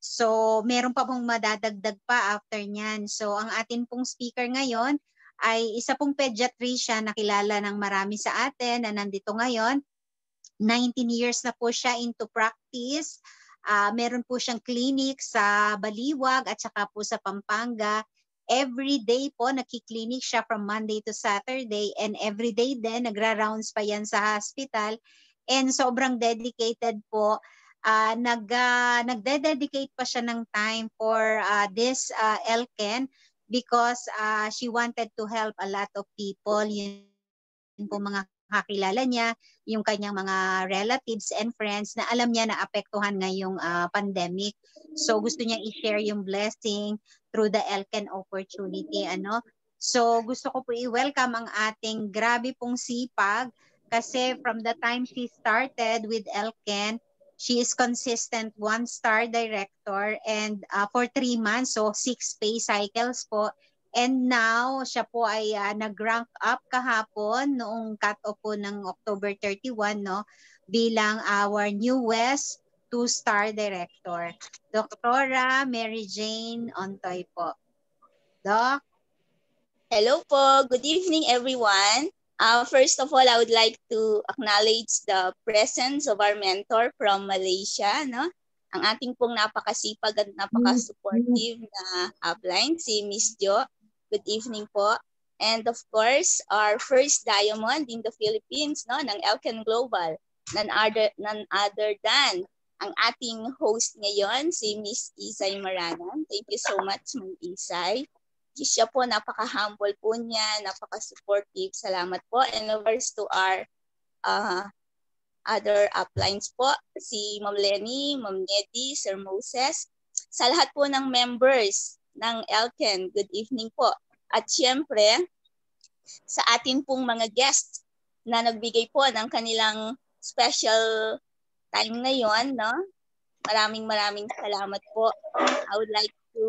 So meron pa pong madadagdag pa after niyan. So ang atin pong speaker ngayon ay isa pong pediatrician na kilala ng marami sa atin na nandito ngayon. 19 years na po siya into practice. Meron po siyang clinic sa Baliwag at saka po sa Pampanga. Every day po nakiklinik siya from Monday to Saturday, and every day din nagra-rounds pa yan sa hospital, and sobrang dedicated po. Nagde-dedicate pa siya ng time for this Elken because she wanted to help a lot of people. Yun po mga kakilala niya, yung kanyang mga relatives and friends na alam niya na apektuhan ngayong pandemic. So gusto niya i-share yung blessing through the Elken opportunity. So gusto ko po i-welcome ang ating grabe pong sipag, kasi from the time she started with Elken, she is consistent 1-star director, and for 3 months, so 6 pay cycles po. And now, siya po ay nag-rank up kahapon noong cut-off po ng October 31, no, bilang our newest 2-star director. Doktora Mary Jane Ontoy po. Doc? Hello po. Good evening, everyone. First of all, I would like to acknowledge the presence of our mentor from Malaysia, no? Ang ating pong napakasipag at napaka-supportive na upline, si Miss Jo. Good evening po. And of course, our first diamond in the Philippines, no, ng Elken Global, none other than ang ating host ngayon, si Miss Isay Maranan. Thank you so much, Ma'am Isay. Siya po, napaka-humble po niya, napaka-supportive. Salamat po. And of course to our other uplines po, si Ma'am Lenny, Ma'am Nedi, Sir Moses. Sa lahat po ng members ng Elken, good evening po. At syempre, sa atin pong mga guests na nagbigay po ng kanilang special time ngayon, no? Maraming salamat po. I would like to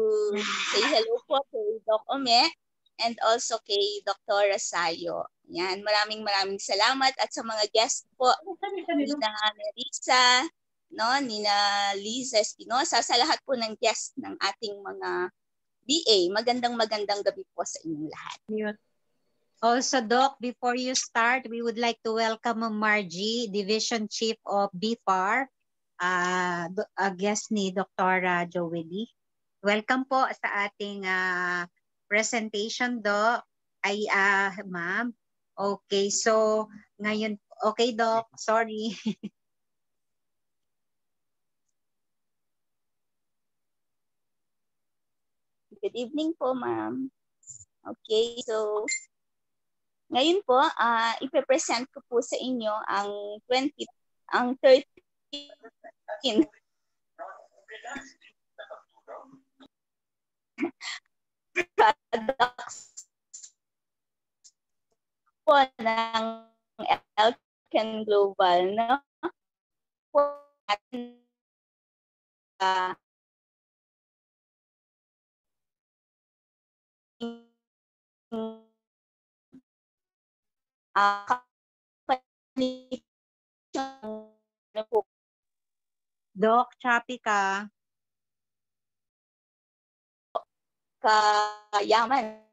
say hello po kay Doc Ome and also kay Dr. Rasayo. Yan, maraming salamat, at sa mga guests po, Nina Nerissa, no, Nina Liza Espinosa, sa lahat po ng guests ng ating mga BA. Magandang gabi po sa inyong lahat. Also, Doc, before you start, we would like to welcome Margie, Division Chief of BFAR, guest ni Dr. Joely. Welcome po sa ating presentation, Doc. Ay, ma'am. Okay, so ngayon, okay, Doc, sorry. Good evening po, ma'am. Okay, so ngayon po, ipe-present ko po sa inyo ang 13 products po ng Elken Global, no? Po natin Doc, choppy ka. Kayaman.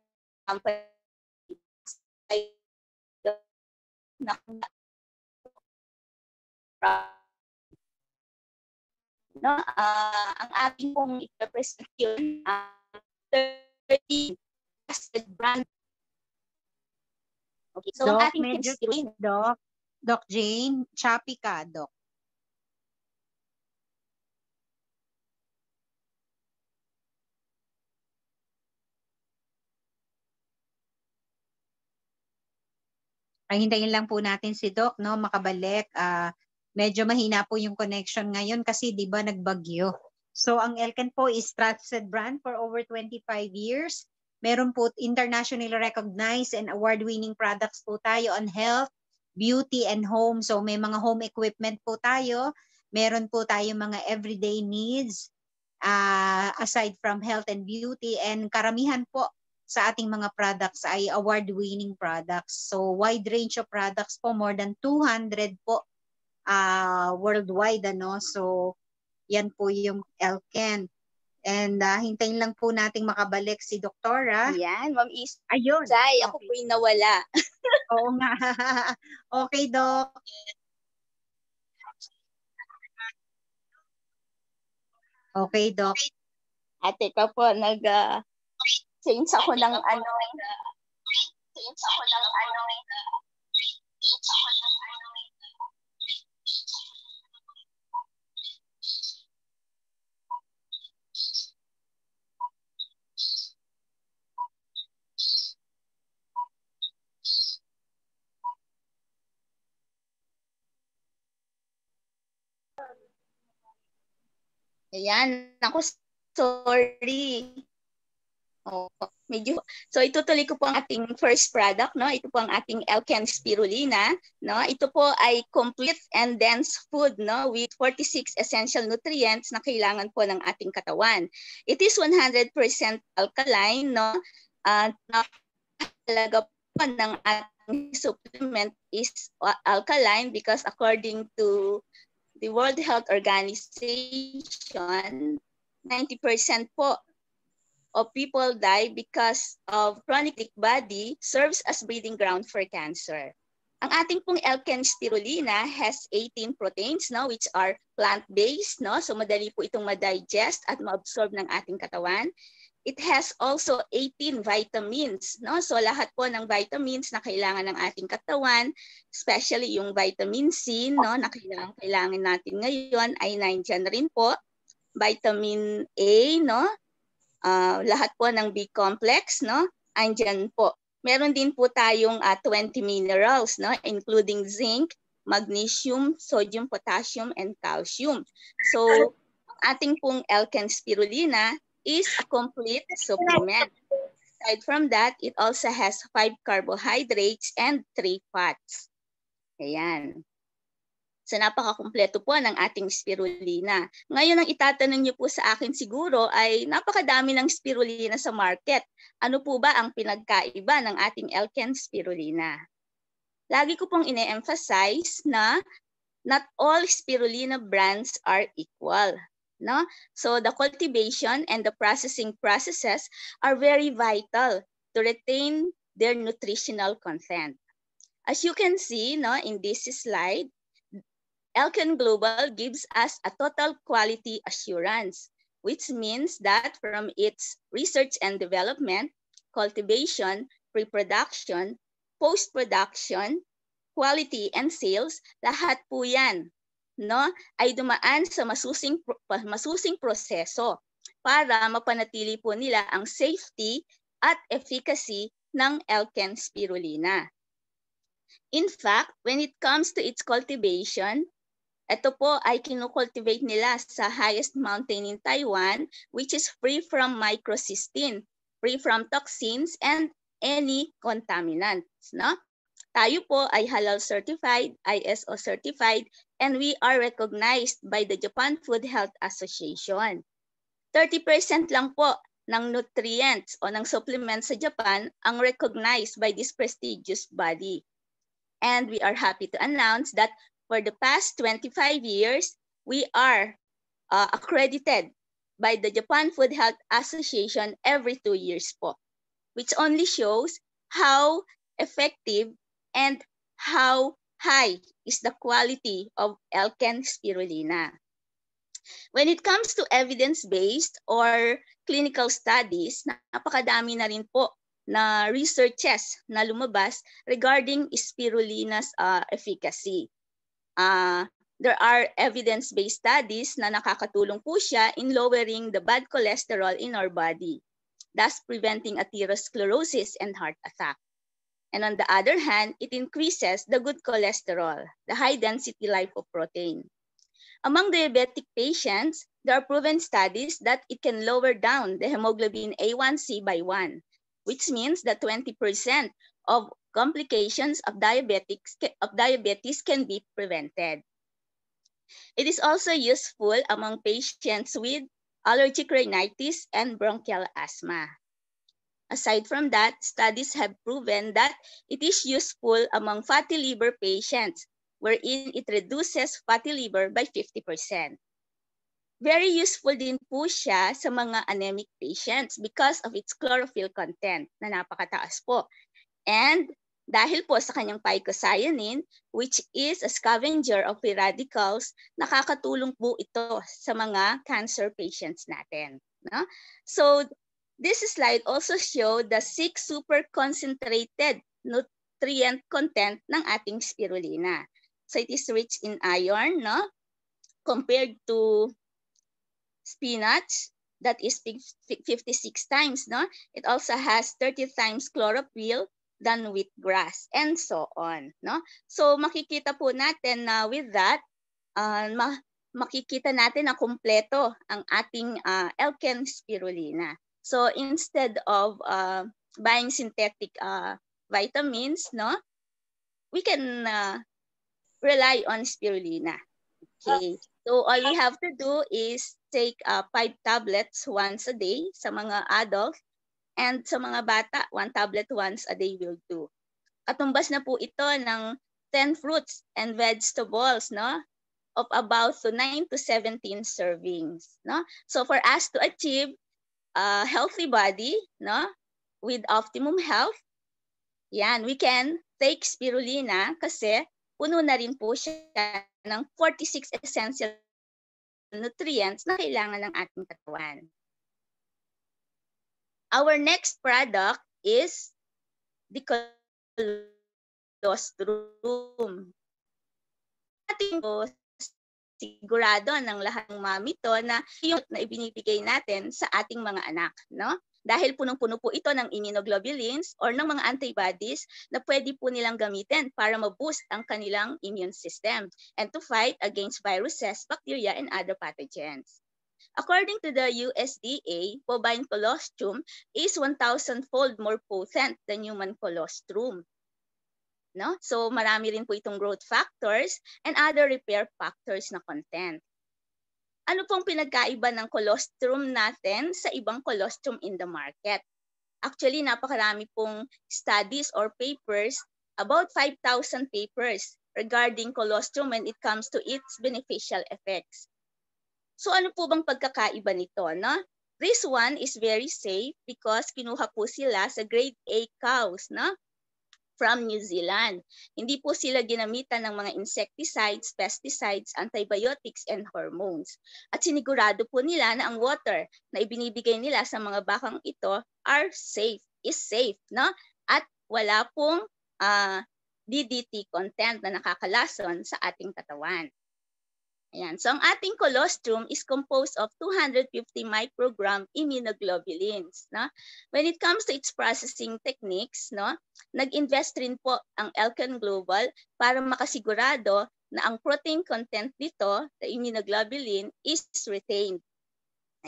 No, ang ating pong i-present yun, 30 trusted brand. Okay, so Doc, ang ating medyo, tips, Doc Jane, choppy ka, Doc. Ay, hintayin lang po natin si Doc, no, makabalik. Medyo mahina po yung connection ngayon kasi 'di ba nagbagyo. So ang Elken po is trusted brand for over 25 years. Meron po internationally recognized and award-winning products po tayo on health, beauty, and home. So may mga home equipment po tayo. Meron po tayo mga everyday needs aside from health and beauty, and karamihan po sa ating mga products ay award-winning products. So wide range of products po, more than 200 po worldwide, ano. So Yan po yung Elken. And hintayin lang po nating makabalik si Doktora. Ayan, Ma'am Isay, Ayun. ako po yung nawala. Oo nga. Okay, Doc. Okay, Doc. At teka po, change ako ng ano. Ayan, ako sorry. Oh, medyo. So itutuloy ko po ang ating first product, no? Ito po ang ating Elken Spirulina, no? Ito po ay complete and dense food, no, with 46 essential nutrients na kailangan po ng ating katawan. It is 100% alkaline, no? Talaga po ng ating supplement is alkaline because according to the World Health Organization, 90% po of people die because of chronic leak body serves as breeding ground for cancer. Ang ating pong Elken Spirulina has 18 proteins, no, which are plant-based, no, so madali po itong ma-digest at ma-absorb ng ating katawan. It has also 18 vitamins, no, so lahat po ng vitamins na kailangan ng ating katawan, especially yung vitamin C, no, na kailangan natin ngayon ay nandiyan rin po. Vitamin A, no, lahat po ng B-complex, no, andyan po. Meron din po tayong 20 minerals, no, including zinc, magnesium, sodium, potassium, and calcium. So, ating pong Elken Spirulina is a complete supplement. Aside from that, it also has 5 carbohydrates and 3 fats. Ayan. So napakakumpleto po ng ating spirulina. Ngayon ang itatanong niyo po sa akin siguro ay napakadami ng spirulina sa market. Ano po ba ang pinagkaiba ng ating Elken Spirulina? Lagi ko pong ine-emphasize na not all spirulina brands are equal. No? So the cultivation and the processing processes are very vital to retain their nutritional content. As you can see, no, in this slide, Elken Global gives us a total quality assurance, which means that from its research and development, cultivation, pre-production, post-production, quality, and sales, lahat po yan, no, ay dumaan sa masusing proseso para mapanatili po nila ang safety at efficacy ng Elken Spirulina. In fact, when it comes to its cultivation, ito po ay kinukultivate nila sa highest mountain in Taiwan, which is free from microcystin, free from toxins, and any contaminants. No? Tayo po ay halal certified, ISO certified, and we are recognized by the Japan Food Health Association. 30% lang po ng nutrients o ng supplements sa Japan ang recognized by this prestigious body. And we are happy to announce that for the past 25 years, we are accredited by the Japan Food Health Association every 2 years po, which only shows how effective and how high is the quality of Elken Spirulina. When it comes to evidence-based or clinical studies, napakadami na rin po na researches na lumabas regarding spirulina's efficacy. There are evidence-based studies na nakakatulong po siya in lowering the bad cholesterol in our body, thus preventing atherosclerosis and heart attack. And on the other hand, it increases the good cholesterol, the high-density lipoprotein. Among diabetic patients, there are proven studies that it can lower down the hemoglobin A1C by 1, which means that 20% of complications of diabetes can be prevented. It is also useful among patients with allergic rhinitis and bronchial asthma. Aside from that, studies have proven that it is useful among fatty liver patients, wherein it reduces fatty liver by 50%. Very useful din po siya sa mga anemic patients because of its chlorophyll content na napakataas po. And dahil po sa kanyang phycocyanin, which is a scavenger of free radicals, nakakatulong po ito sa mga cancer patients natin. No? So this slide also show the 6 super concentrated nutrient content ng ating spirulina. So it is rich in iron, no? Compared to spinach, that is 56 times, no? It also has 30 times chlorophyll than wheatgrass, and so on, no? So makikita po natin na with that, makikita natin na kumpleto ang ating Elken spirulina. So instead of buying synthetic vitamins, no, we can rely on spirulina. Okay, so all we have to do is take 5 tablets once a day sa mga adults, and sa mga bata, 1 tablet once a day will do. Katumbas na po ito ng 10 fruits and vegetables, no, of about 9 to 17 servings, no. So for us to achieve a healthy body, no, with optimum health, yan, we can take spirulina kasi puno na rin po siya ng 46 essential nutrients na kailangan ng ating katawan. Our next product is the colostrum. Ating sigurado ng lahat ng mami to na yung na ibinibigay natin sa ating mga anak, no? Dahil punong-puno po ito ng immunoglobulins or ng mga antibodies na pwede po nilang gamitin para ma-boost ang kanilang immune system and to fight against viruses, bacteria, and other pathogens. According to the USDA, bovine colostrum is 1,000-fold more potent than human colostrum. No? So marami rin po itong growth factors and other repair factors na content. Ano pong pinagkaiba ng colostrum natin sa ibang colostrum in the market? Actually, napakarami pong studies or papers, about 5,000 papers regarding colostrum when it comes to its beneficial effects. So ano po bang pagkakaiba nito? No? This one is very safe because kinuha po sila sa grade A cows, no? From New Zealand. Hindi po sila ginamitan ng mga insecticides, pesticides, antibiotics, and hormones. At sinigurado po nila na ang water na ibinibigay nila sa mga bakang ito is safe, no? At wala pong DDT content na nakakalason sa ating katawan. Ayan. So ang ating colostrum is composed of 250 microgram immunoglobulins. No? When it comes to its processing techniques, no, nag-invest rin po ang Elken Global para makasigurado na ang protein content nito, the immunoglobulin, is retained.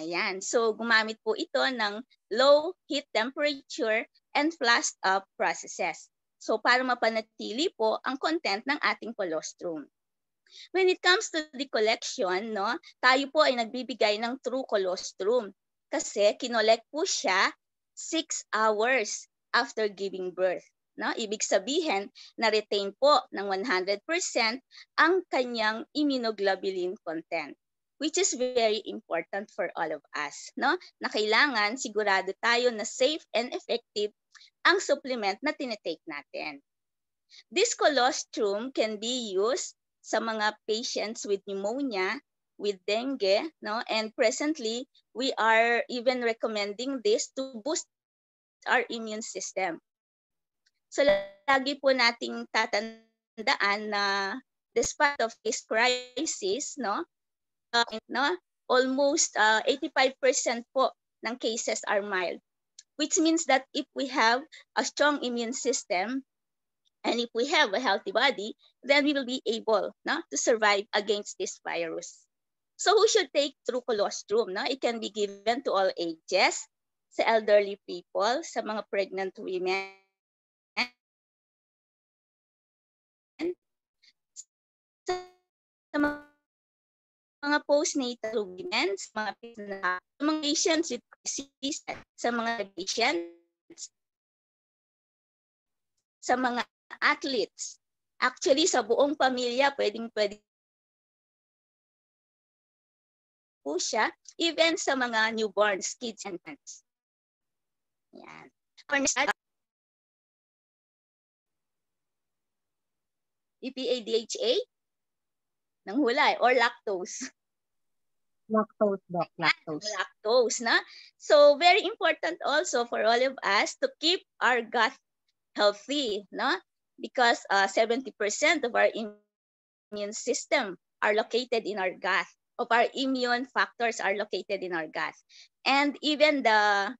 Ayan. So gumamit po ito ng low heat temperature and flash up processes. So para mapanatili po ang content ng ating colostrum. When it comes to the collection, no, tayo po ay nagbibigay ng true colostrum kasi kinolect po siya 6 hours after giving birth. No? Ibig sabihin, na-retain po ng 100% ang kanyang immunoglobulin content, which is very important for all of us. No? Na kailangan sigurado tayo na safe and effective ang supplement na tinitake natin. This colostrum can be used sa mga patients with pneumonia, with dengue, no? And presently, we are even recommending this to boost our immune system. So lagi po nating tatandaan na despite of this crisis, no, almost 85% po ng cases are mild, which means that if we have a strong immune system, and if we have a healthy body, then we will be able, no, to survive against this virus. So who should take true colostrum? No? It can be given to all ages, sa elderly people, sa mga pregnant women, sa mga postnatal women, sa mga patients with disease, sa mga patients, sa mga athletes. Actually, sa buong pamilya, pwedeng po siya even sa mga newborns, kids and infants. Yan. For next, EPA-DHA, nang hula or lactose. Lactose, Doc. Lactose. Lactose, na? So, very important also for all of us to keep our gut healthy, no? Because 70% of our immune system are located in our gut. Of our immune factors are located in our gut. And even the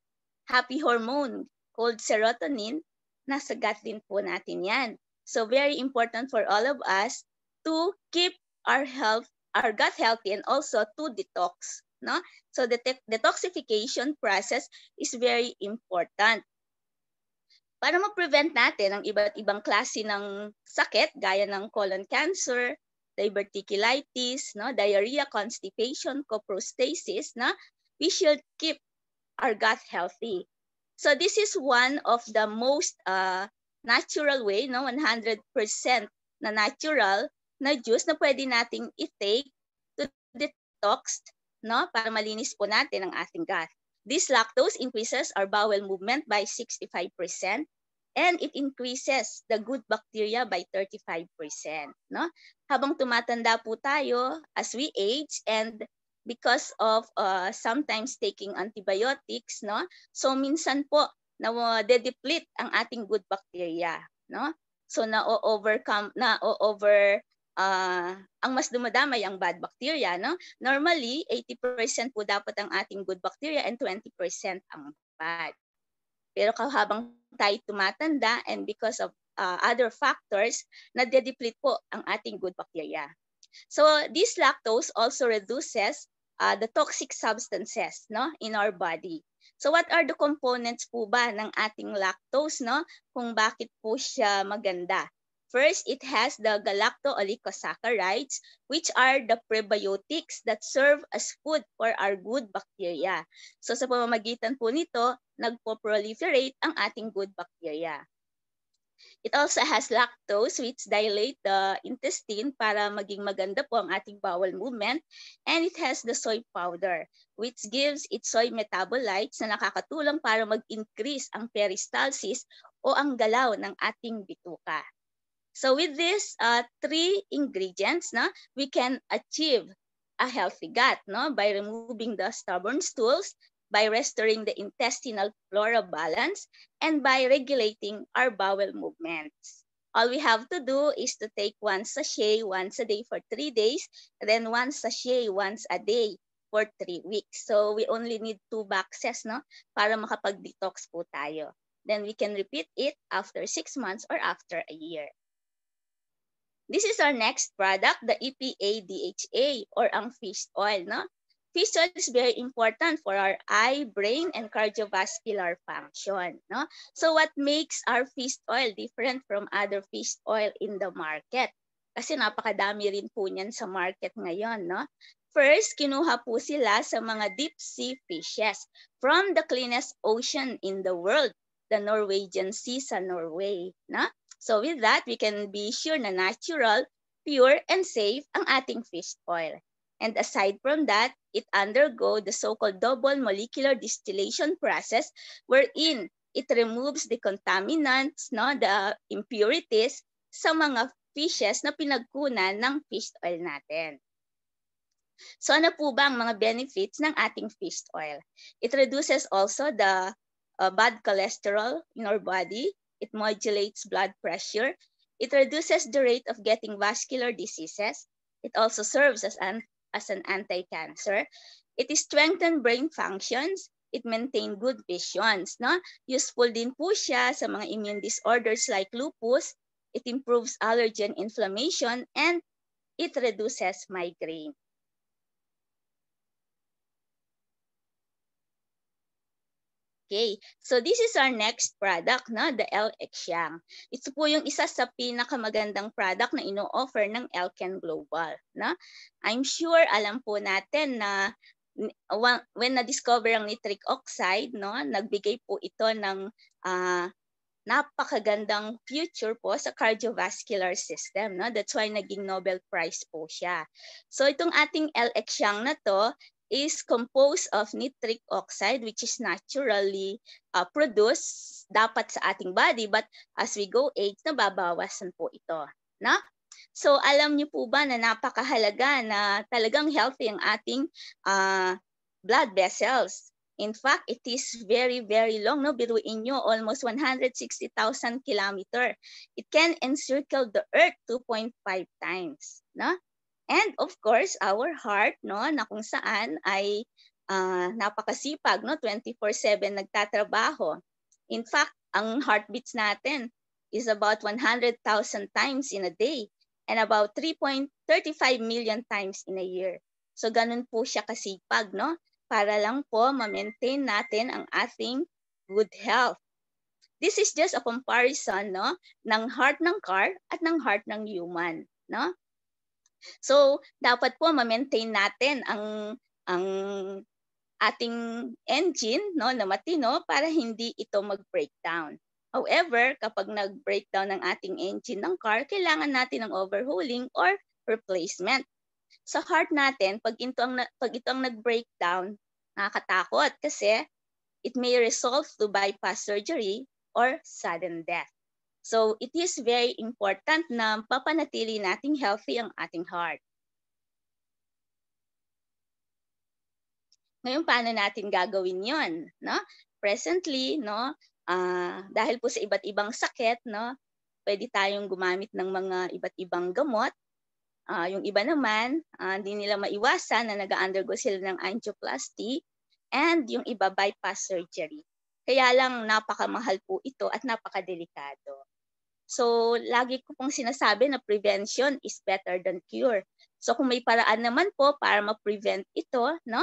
happy hormone called serotonin, nasa gut din po natin yan. So very important for all of us to keep our health, our gut healthy, and also to detox. No? So the detoxification process is very important. Para ma-prevent natin ang iba't ibang klase ng sakit gaya ng colon cancer, diverticulitis, no, diarrhea, constipation, coprostasis, na we should keep our gut healthy. So this is one of the most natural way, no, 100% na natural na juice na pwede nating i-take to detox, no, para malinis po natin ang ating gut. This lactose increases our bowel movement by 65%. And it increases the good bacteria by 35%. No? Habang tumatanda po tayo as we age and because of sometimes taking antibiotics, no? So minsan po na-deplete ang ating good bacteria. No? So ang mas dumadamay ang bad bacteria. No? Normally, 80% po dapat ang ating good bacteria and 20% ang bad. Pero habang tayo tumatanda and because of other factors, nade-deplete po ang ating good bacteria. So this lactose also reduces the toxic substances, no, in our body. So what are the components po ba ng ating lactose, no? Kung bakit po siya maganda? First, it has the galacto-oligosaccharides, which are the prebiotics that serve as food for our good bacteria. So sa pamamagitan po nito, nagpo-proliferate ang ating good bacteria. It also has lactose, which dilate the intestine para maging maganda po ang ating bowel movement. And it has the soy powder, which gives its soy metabolites na nakakatulong para mag-increase ang peristalsis o ang galaw ng ating bituka. So with these three ingredients, no, we can achieve a healthy gut, no, by removing the stubborn stools, by restoring the intestinal flora balance, and by regulating our bowel movements. All we have to do is to take one sachet once a day for 3 days, and then one sachet once a day for 3 weeks. So we only need 2 boxes, no, para makapag-detox po tayo. Then we can repeat it after 6 months or after a year. This is our next product, the EPA-DHA or ang fish oil. No? Fish oil is very important for our eye, brain, and cardiovascular function. No? So what makes our fish oil different from other fish oil in the market? Kasi napakadami rin po niyan sa market ngayon. No? First, kinuha po sila sa mga deep sea fishes from the cleanest ocean in the world, the Norwegian Sea sa Norway. No? So with that, we can be sure na natural, pure, and safe ang ating fish oil. And aside from that, it undergo the so-called double molecular distillation process wherein it removes the contaminants, no, the impurities sa mga fishes na pinagkunan ng fish oil natin. So ano po ba ang mga benefits ng ating fish oil? It reduces also the bad cholesterol in our body. It modulates blood pressure. It reduces the rate of getting vascular diseases. It also serves as an anti-cancer. It strengthens brain functions. It maintains good visions. No? Useful din po siya sa mga immune disorders like lupus. It improves allergy and inflammation, and it reduces migraine. Okay, so this is our next product, no? The L-Exiang. Ito po yung isa sa pinakamagandang product na ino-offer ng Elken Global. No? I'm sure alam po natin na when na-discover ang nitric oxide, no, nagbigay po ito ng napakagandang future po sa cardiovascular system. No? That's why naging Nobel Prize po siya. So itong ating L-Exiang na to, is composed of nitric oxide, which is naturally produced dapat sa ating body, but as we go age, nababawasan po ito. Na? So alam niyo po ba na napakahalaga na talagang healthy ang ating blood vessels. In fact, it is very, very long. No? Biruin nyo, almost 160,000 kilometers. It can encircle the Earth 2.5 times. No? And of course, our heart, no, na kung saan ay napakasipag, no, 24/7 nagtatrabaho. In fact, ang heartbeats natin is about 100,000 times in a day and about 3.35 million times in a year. So ganun po siya kasipag, no? Para lang po ma-maintain natin ang ating good health. This is just a comparison, no, ng heart ng car at ng heart ng human, no? So, dapat po ma-maintain natin ang ating engine, no, na matino para hindi ito mag-breakdown. However, kapag nag-breakdown ang ating engine ng car, kailangan natin ng overhauling or replacement. Sa heart natin, pag ito ang nag-breakdown, nakakatakot kasi it may result to bypass surgery or sudden death. So, it is very important na papanatili nating healthy ang ating heart. Ngayon, paano natin gagawin yon? No? Presently, no, dahil po sa iba't ibang sakit, no, pwede tayong gumamit ng mga iba't ibang gamot. Yung iba naman, hindi nila maiwasan na nag-undergo sila ng angioplasty and yung iba bypass surgery. Kaya lang napakamahal po ito at napakadelikado. So, lagi ko pong sinasabi na prevention is better than cure. So, kung may paraan naman po para ma-prevent ito, no,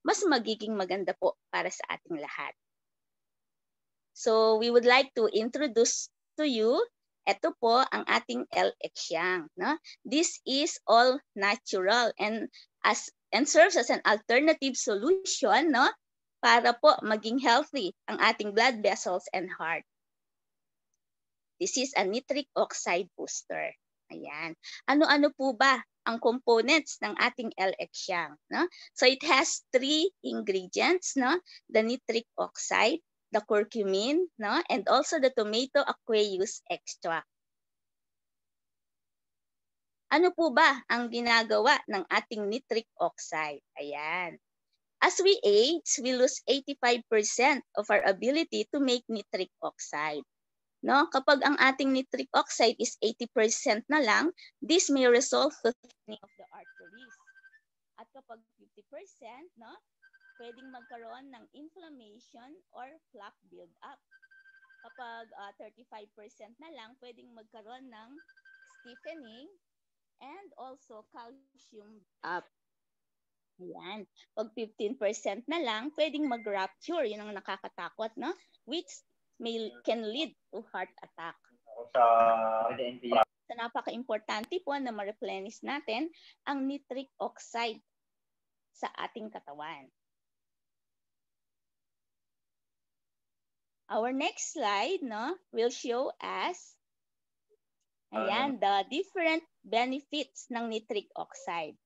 mas magiging maganda po para sa ating lahat. So, we would like to introduce to you, ito po ang ating L-Exyang. No? This is all natural and serves as an alternative solution, no, para po maging healthy ang ating blood vessels and heart. This is a nitric oxide booster. Ayan. Ano-ano po ba ang components ng ating L-Exyang? No? So it has 3 ingredients, no? The nitric oxide, the curcumin, no? And also the tomato aqueous extract. Ano po ba ang ginagawa ng ating nitric oxide? Ayan. As we age, we lose 85% of our ability to make nitric oxide. No, kapag ang ating nitric oxide is 80% na lang, this may result to thickening of the arteries. At kapag 50%, no, pwedeng magkaroon ng inflammation or plaque build-up. Kapag 35% na lang, pwedeng magkaroon ng stiffening and also calcium up. Ayan. Pag 15% na lang, pwedeng mag-rupture. Yun ang nakakatakot, no? Which can lead to heart attack. So, napaka-importante po na ma-replenish natin ang nitric oxide sa ating katawan. Our next slide, no, will show us the different benefits ng nitric oxide.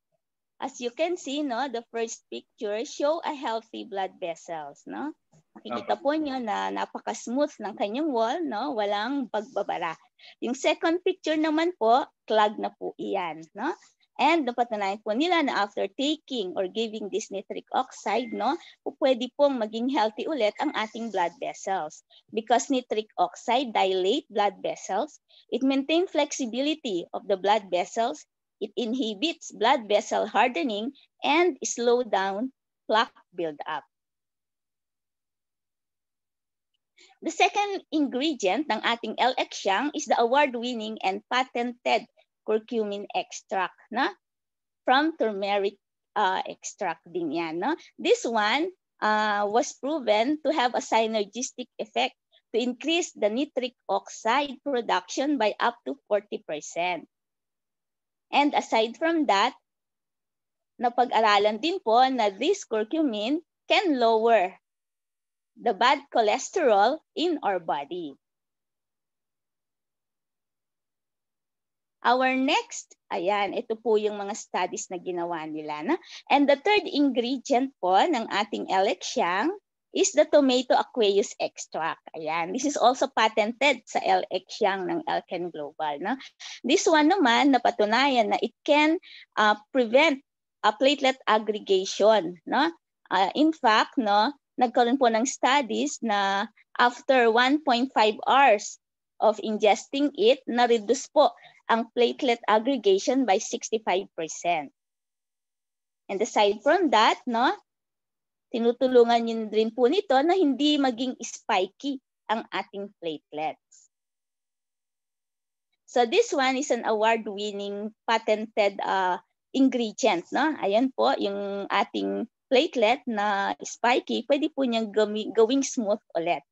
As you can see, no, the first picture show a healthy blood vessels, no? Makikita po niyo na napaka-smooth ng kanyang wall, no? Walang pagbabara. Yung second picture naman po, clog na po iyan, no? And napatunayan po nila na after taking or giving this nitric oxide, no, pwede pong maging healthy ulit ang ating blood vessels. Because nitric oxide dilate blood vessels, it maintain flexibility of the blood vessels, it inhibits blood vessel hardening, and slow down plaque buildup. The second ingredient ng ating L-Exyang is the award-winning and patented curcumin extract, na? From turmeric extract din yan. No? This one was proven to have a synergistic effect to increase the nitric oxide production by up to 40%. And aside from that, napag-aralan din po na this curcumin can lower the bad cholesterol in our body. Our next Ayan, ito po yung mga studies na ginawa nila. No? And the third ingredient po ng ating L-Exiang is the tomato aqueous extract. Ayan, this is also patented sa L-Exiang ng Elken Global. No? This one naman, napatunayan na it can prevent platelet aggregation. No? In fact, no, nagkaroon po ng studies na after 1.5 hours of ingesting it, na-reduce po ang platelet aggregation by 65%. And aside from that, no, tinutulungan yun rin po nito na hindi maging spiky ang ating platelets. So this one is an award-winning patented ingredient. No? Ayan po, yung ating platelet na spiky, pwede po niyang gawing smooth ulit.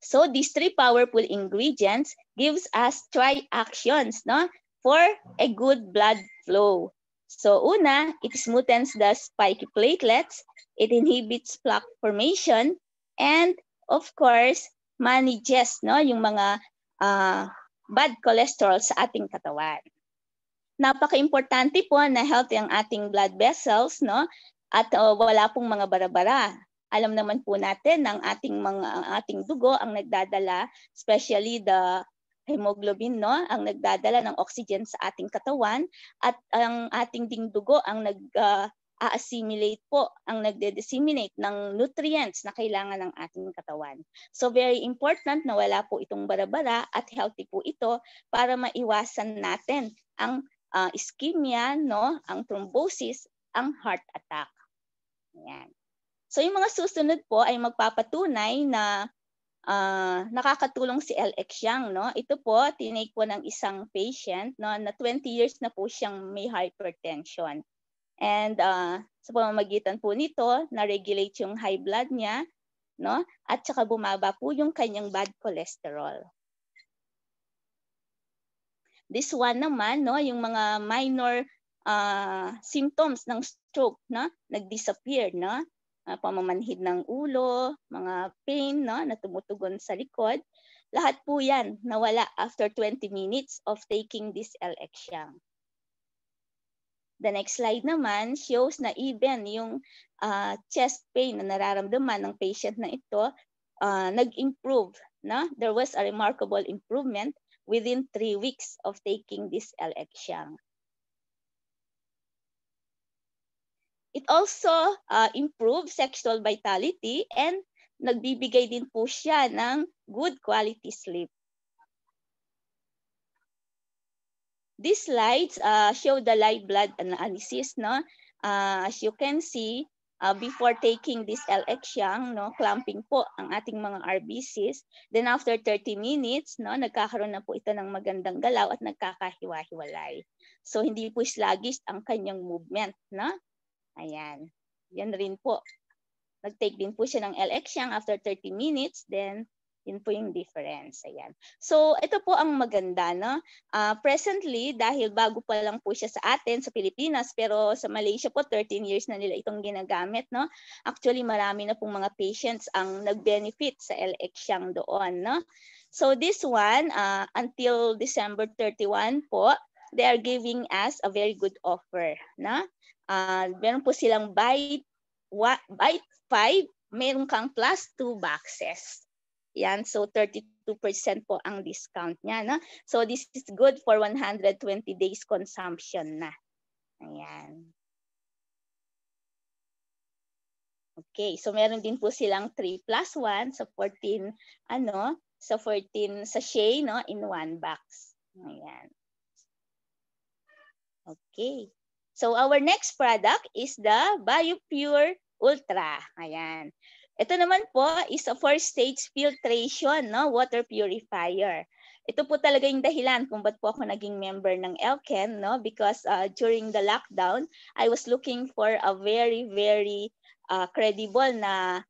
So these three powerful ingredients gives us tri-actions, no, for a good blood flow. So una, it smoothens the spiky platelets, it inhibits plaque formation, and of course, manages, no, yung mga bad cholesterol sa ating katawan. Napaka-importante po na healthy ang ating blood vessels, no, at wala pong mga bara-bara. Alam naman po natin ng ating dugo ang nagdadala, especially the hemoglobin, no, ang nagdadala ng oxygen sa ating katawan, at ang ating ding dugo ang assimilate po, ang nagde-disseminate ng nutrients na kailangan ng ating katawan. So very important na wala po itong bara-bara at healthy po ito para maiwasan natin ang ischemia, no, ang thrombosis, ang heart attack. Ayan. So yung mga susunod po ay magpapatunay na nakakatulong si L-Exiang. No? Ito po, tinake po ng isang patient, no, na 20 years na po siyang may hypertension. And sa pamamagitan po nito, na-regulate yung high blood niya, no? At saka bumaba po yung kanyang bad cholesterol. This one naman, no, yung mga minor symptoms ng stroke, no, nag-disappear, no? Pamamanhid ng ulo, mga pain, no, na tumutugon sa likod. Lahat po yan nawala after 20 minutes of taking this L-Exiang. The next slide naman shows na even yung chest pain na nararamdaman ng patient na ito nag-improve. No? There was a remarkable improvement within 3 weeks of taking this L-Exiang. It also improves sexual vitality and nagbibigay din po siya ng good quality sleep. These slides show the live blood analysis. No? As you can see, before taking this L-Exiang, no, clamping po ang ating mga RBCs. Then after 30 minutes, no, nagkakaroon na po ito ng magandang galaw at nagkakahiwa-hiwalay. So hindi po sluggish ang kanyang movement. No? Ayan. Yan rin po. Nag-take din po siya ng L-Exiang after 30 minutes. Then, yun po yung difference. Ayan. So, ito po ang maganda. No? Presently, dahil bago pa lang po siya sa atin, sa Pilipinas, pero sa Malaysia po, 13 years na nila itong ginagamit. No? Actually, marami na pong mga patients ang nag-benefit sa L-Exiang doon. No? So, this one, until December 31 po, they are giving us a very good offer. No? Meron po silang buy 5, meron kang plus 2 boxes. Yan, so 32% po ang discount niya. No? So this is good for 120 days consumption na. Ayan. Okay, so meron din po silang 3 plus 1 sa 14, sa 14 sachet, no, in 1 box. Ayan. Okay. So our next product is the BioPure Ultra. Ayan. Ito naman po is a 4-stage filtration, no, water purifier. Ito po talaga yung dahilan kung ba't po ako naging member ng Elken, no, because during the lockdown, I was looking for a very, very credible na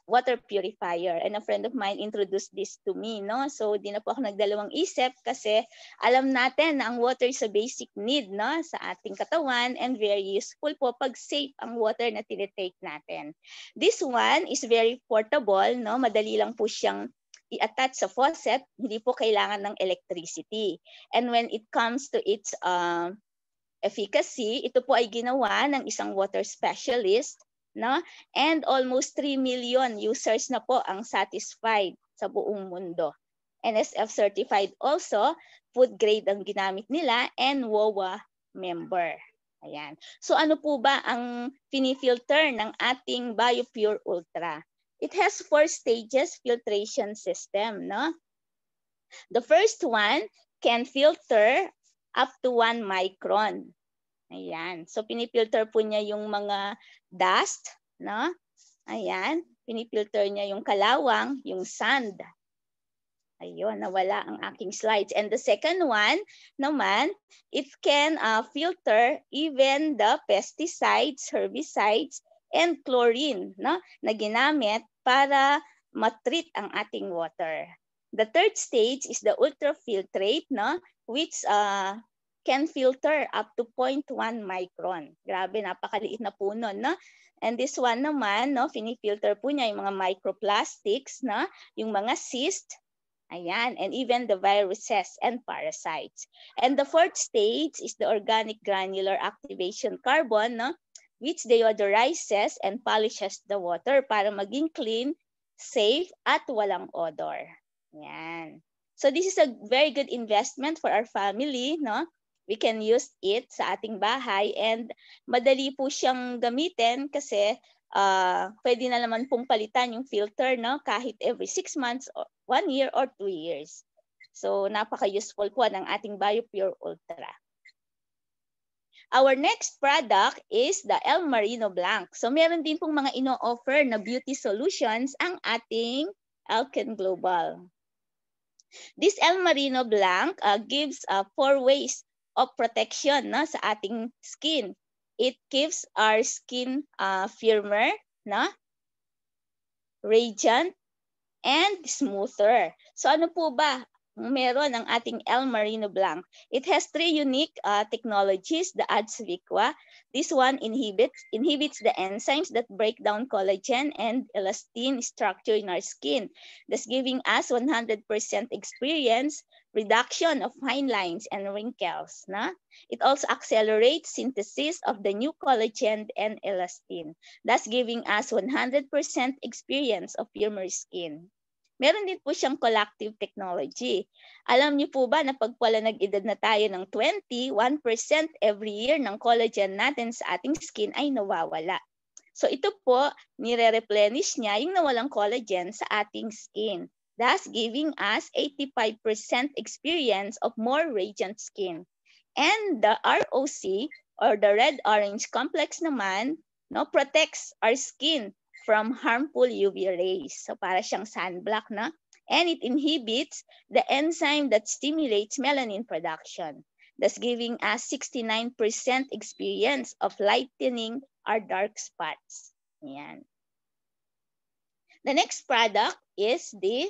water purifier, and a friend of mine introduced this to me, no? So di na po ako nagdalawang isip kasi alam natin na ang water is a basic need, no, sa ating katawan, and very useful po pag safe ang water na tinitake natin. This one is very portable, no? Madali lang po siyang i-attach sa faucet, hindi po kailangan ng electricity. And when it comes to its efficacy, ito po ay ginawa ng isang water specialist, no? And almost 3 million users na po ang satisfied sa buong mundo. NSF certified also, food grade ang ginamit nila, and WOA member. Ayan. So ano po ba ang pinifilter ng ating BioPure Ultra? It has 4 stages filtration system, no? The first one can filter up to 1 micron. Ayan. So pinifilter po niya yung mga dust, no? Ayan. Pinifilter niya yung kalawang, yung sand. Ayun, nawala ang aking slides. And the second one naman, it can filter even the pesticides, herbicides, and chlorine, no, na ginamit para matreat ang ating water. The third stage is the ultrafiltrate, no, which can filter up to 0.1 micron. Grabe, napakaliit na po nun, no? And this one naman, no, finifilter po niya yung mga microplastics, no, yung mga cyst, ayan, and even the viruses and parasites. And the fourth stage is the organic granular activation carbon, no, which deodorizes and polishes the water para maging clean, safe, at walang odor. Ayan. So this is a very good investment for our family, no? We can use it sa ating bahay and madali po siyang gamitin kasi pwede na naman pong palitan yung filter, no, kahit every 6 months, or 1 year, or 2 years. So napaka-useful po ng ating BioPure Ultra. Our next product is the El Marino Blanc. So meron din pong mga ino-offer na beauty solutions ang ating Alken Global. This El Marino Blanc gives 4 ways of protection, no, sa ating skin. It keeps our skin firmer, no, radiant, and smoother. So ano po ba meron ang ating El Marino Blanc? It has 3 unique technologies, the Adsliqua. This one inhibits the enzymes that break down collagen and elastin structure in our skin, thus giving us 100% experience reduction of fine lines and wrinkles. Na? It also accelerates synthesis of the new collagen and elastin, thus giving us 100% experience of firmer skin. Meron din po siyang collective technology. Alam niyo po ba na pag pala nag-edad na tayo ng 20, 1% every year ng collagen natin sa ating skin ay nawawala. So ito po, nire-replenish niya yung nawalang collagen sa ating skin, thus giving us 85% experience of more radiant skin. And the ROC, or the red-orange complex naman, no, protects our skin from harmful UV rays. So para siyang sunblock, na? And it inhibits the enzyme that stimulates melanin production, thus giving us 69% experience of lightening our dark spots. Ayan. The next product is the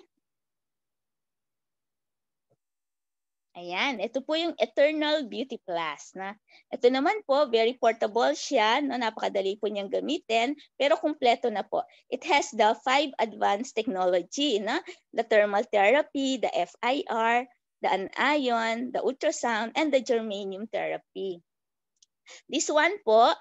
ayan, ito po yung Eternal Beauty Plus. Na? Ito naman po, very portable siya, no? Napakadali po niyang gamitin, pero kumpleto na po. It has the 5 advanced technology, na? The thermal therapy, the FIR, the anion, the ultrasound, and the germanium therapy. This one po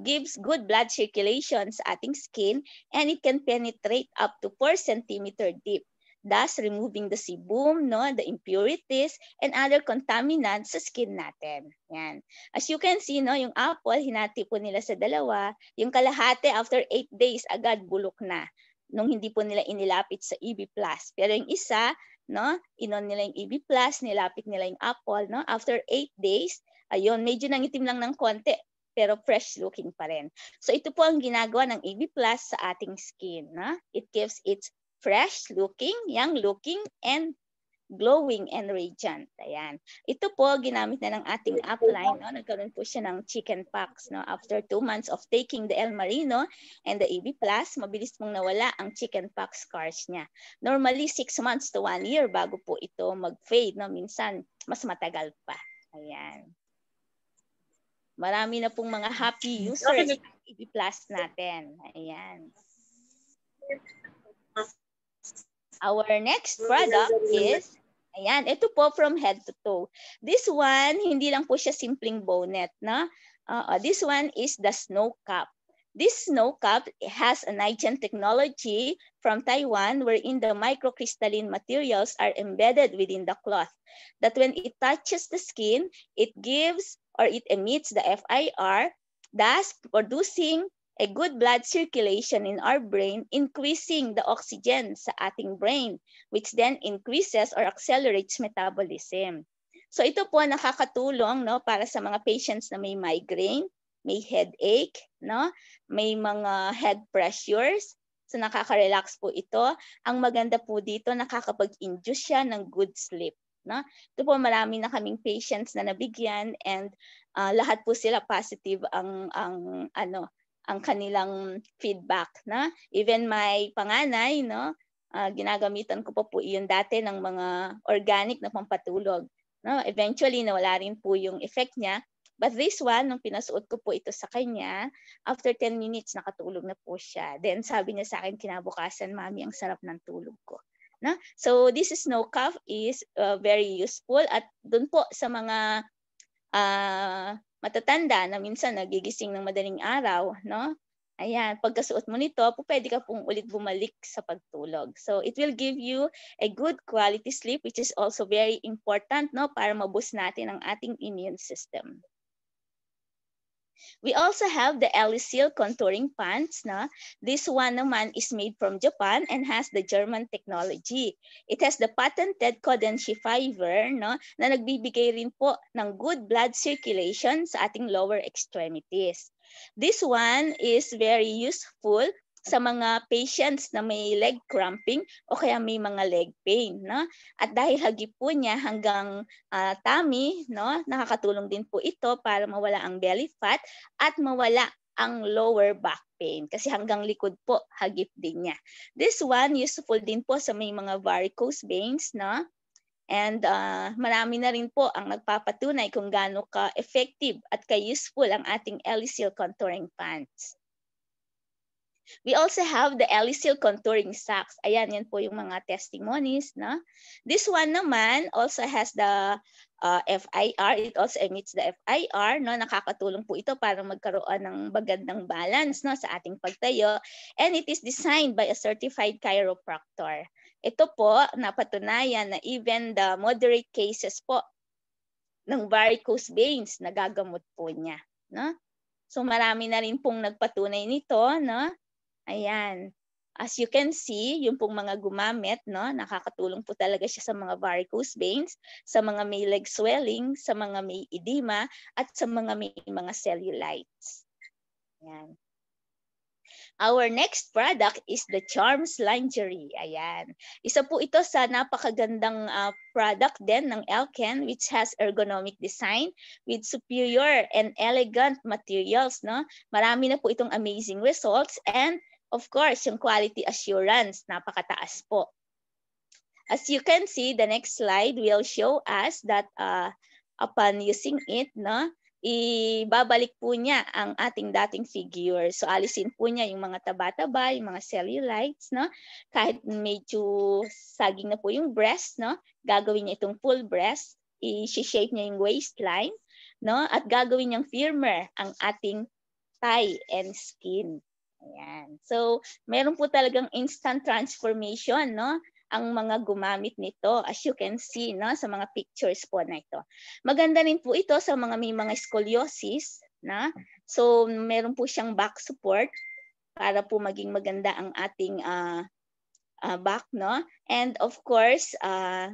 gives good blood circulation sa ating skin, and it can penetrate up to 4 cm deep, thus removing the sebum, no, the impurities, and other contaminants sa skin natin. Yan. As you can see, no, yung apple, hinati po nila sa dalawa. Yung kalahati, after 8 days, agad bulok na. Nung hindi po nila inilapit sa EB+. Pero yung isa, no, inon nila yung EB+, nilapit nila yung apple, no, after 8 days, ayun, medyo nangitim lang ng konti, pero fresh looking pa rin. So ito po ang ginagawa ng EB+ sa ating skin. No? It gives it fresh looking, young looking, and glowing and radiant. Ayan. Ito po, ginamit na ng ating upline. No? Nagkaroon po siya ng chicken pox. No? After 2 months of taking the El Marino and the EB+, mabilis mong nawala ang chicken pox scars niya. Normally, 6 months to 1 year bago po ito mag-fade. No? Minsan, mas matagal pa. Ayan. Marami na pong mga happy users ng EB+ natin. Ayan. Our next product is, ayan, ito po from head to toe. This one, hindi lang po siya simpleng bonnet, no? This one is the snow cap. This snow cap has a NiGen technology from Taiwan wherein the microcrystalline materials are embedded within the cloth. That when it touches the skin, it gives or it emits the FIR, thus producing a good blood circulation in our brain, increasing the oxygen sa ating brain, which then increases or accelerates metabolism. So ito po nakakatulong, no, para sa mga patients na may migraine, may headache, no, may mga head pressures. So nakaka-relax po ito. Ang maganda po dito, nakakapag-induce siya ng good sleep. No? Ito po marami na kaming patients na nabigyan and lahat po sila positive ang kanilang feedback, na even my panganay, no, ginagamitan ko po iyon dati ng mga organic na pampatulog, no. Eventually nawala rin po yung effect niya, but this one nung pinasuot ko po ito sa kanya, after 10 minutes nakatulog na po siya. Then sabi niya sa akin kinabukasan, "Mami, ang sarap ng tulog ko." No? So this snow cap is very useful at dun po sa mga matatanda na minsan nagigising ng madaling araw, no? Ayan, pagkasuot mo nito, pwede ka pong ulit bumalik sa pagtulog. So it will give you a good quality sleep, which is also very important, no, para ma-boost natin ang ating immune system. We also have the Elisil contouring pants. Na? This one naman is made from Japan and has the German technology. It has the patented Kodenshi fiber, no, na nagbibigay rin po ng good blood circulation sa ating lower extremities. This one is very useful sa mga patients na may leg cramping o kaya may mga leg pain, no? At dahil hagip po niya hanggang tummy, no, nakakatulong din po ito para mawala ang belly fat at mawala ang lower back pain kasi hanggang likod po hagip din niya. This one useful din po sa may mga varicose veins, no? And marami na rin po ang nagpapatunay kung gaano ka-effective at ka-useful ang ating Elisil contouring pants. We also have the Elisil contouring socks. Ayan, yan po yung mga testimonies. No? This one naman also has the FIR. It also emits the FIR. No? Nakakatulong po ito para magkaroon ng magandang balance, no, sa ating pagtayo. And it is designed by a certified chiropractor. Ito po, napatunayan na even the moderate cases po ng varicose veins, nagagamot po niya. No? So marami na rin pong nagpatunay nito, no? Ayan. As you can see, yung pong mga gumamit, no, nakakatulong po talaga siya sa mga varicose veins, sa mga may leg swelling, sa mga may edema, at sa mga may mga cellulites. Ayan. Our next product is the Charms Lingerie. Ayan. Isa po ito sa napakagandang product din ng Elken, which has ergonomic design with superior and elegant materials. No? Marami na po itong amazing results and of course, yung quality assurance, napakataas po. As you can see, the next slide will show us that upon using it, no, ibabalik po niya ang ating dating figure. So alisin po niya yung mga taba-taba, yung mga cellulites, no? Kahit medyo saging na po yung breast, no? Gagawin niya itong full breast, i-shape niya yung waistline, no? At gagawin niyang firmer ang ating thigh and skin. Ayan. So, meron po talagang instant transformation, no? Ang mga gumamit nito, as you can see, no, sa mga pictures po na ito. Maganda rin po ito sa mga may mga scoliosis, na. So, meron po siyang back support para po maging maganda ang ating back, no? And of course,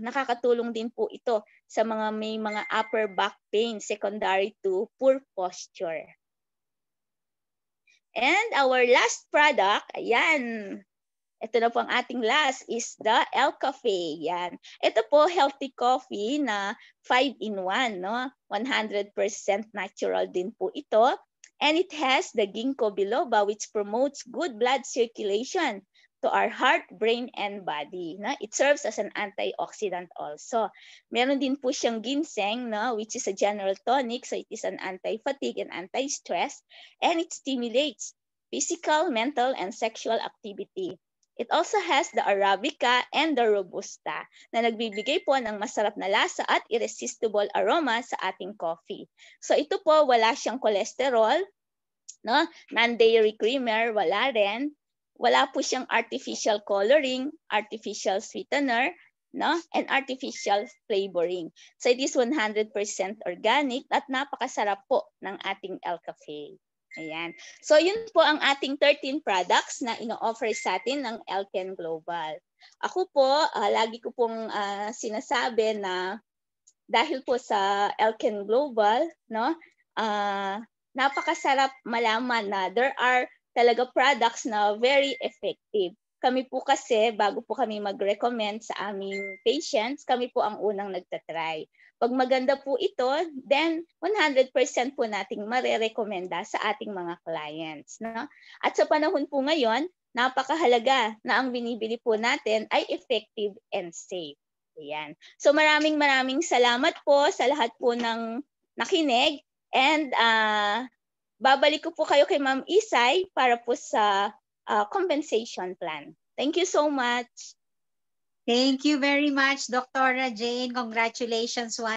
nakakatulong din po ito sa mga may mga upper back pain secondary to poor posture. And our last product, ayan, ito na po ang ating last is the El Cafe. Yan. Ito po healthy coffee na 5-in-1, no? 100% natural din po ito. And it has the ginkgo biloba which promotes good blood circulation to our heart, brain, and body. No? It serves as an antioxidant also. Meron din po siyang ginseng, no? Which is a general tonic. So it is an anti-fatigue and anti-stress. And it stimulates physical, mental, and sexual activity. It also has the Arabica and the Robusta na nagbibigay po ng masarap na lasa at irresistible aroma sa ating coffee. So ito po, wala siyang cholesterol, no? Non-dairy creamer, wala rin. Wala po siyang artificial coloring, artificial sweetener, no? And artificial flavoring. So it is 100% organic at napakasarap po ng ating El Cafe. Ayan. So yun po ang ating 13 products na ino-offer sa atin ng Elken Global. Ako po, lagi ko pong sinasabi na dahil po sa Elken Global, no, napakasarap malaman na there are talaga products na very effective. Kami po kasi, bago po kami mag-recommend sa aming patients, kami po ang unang nagtatry. Pag maganda po ito, then 100% po nating marerekomenda sa ating mga clients. No? At sa panahon po ngayon, napakahalaga na ang binibili po natin ay effective and safe. Ayan. So maraming salamat po sa lahat po ng nakinig. And babalik ko po kayo kay Ma'am Isay para po sa compensation plan. Thank you so much. Thank you very much, Dr. Jane. Congratulations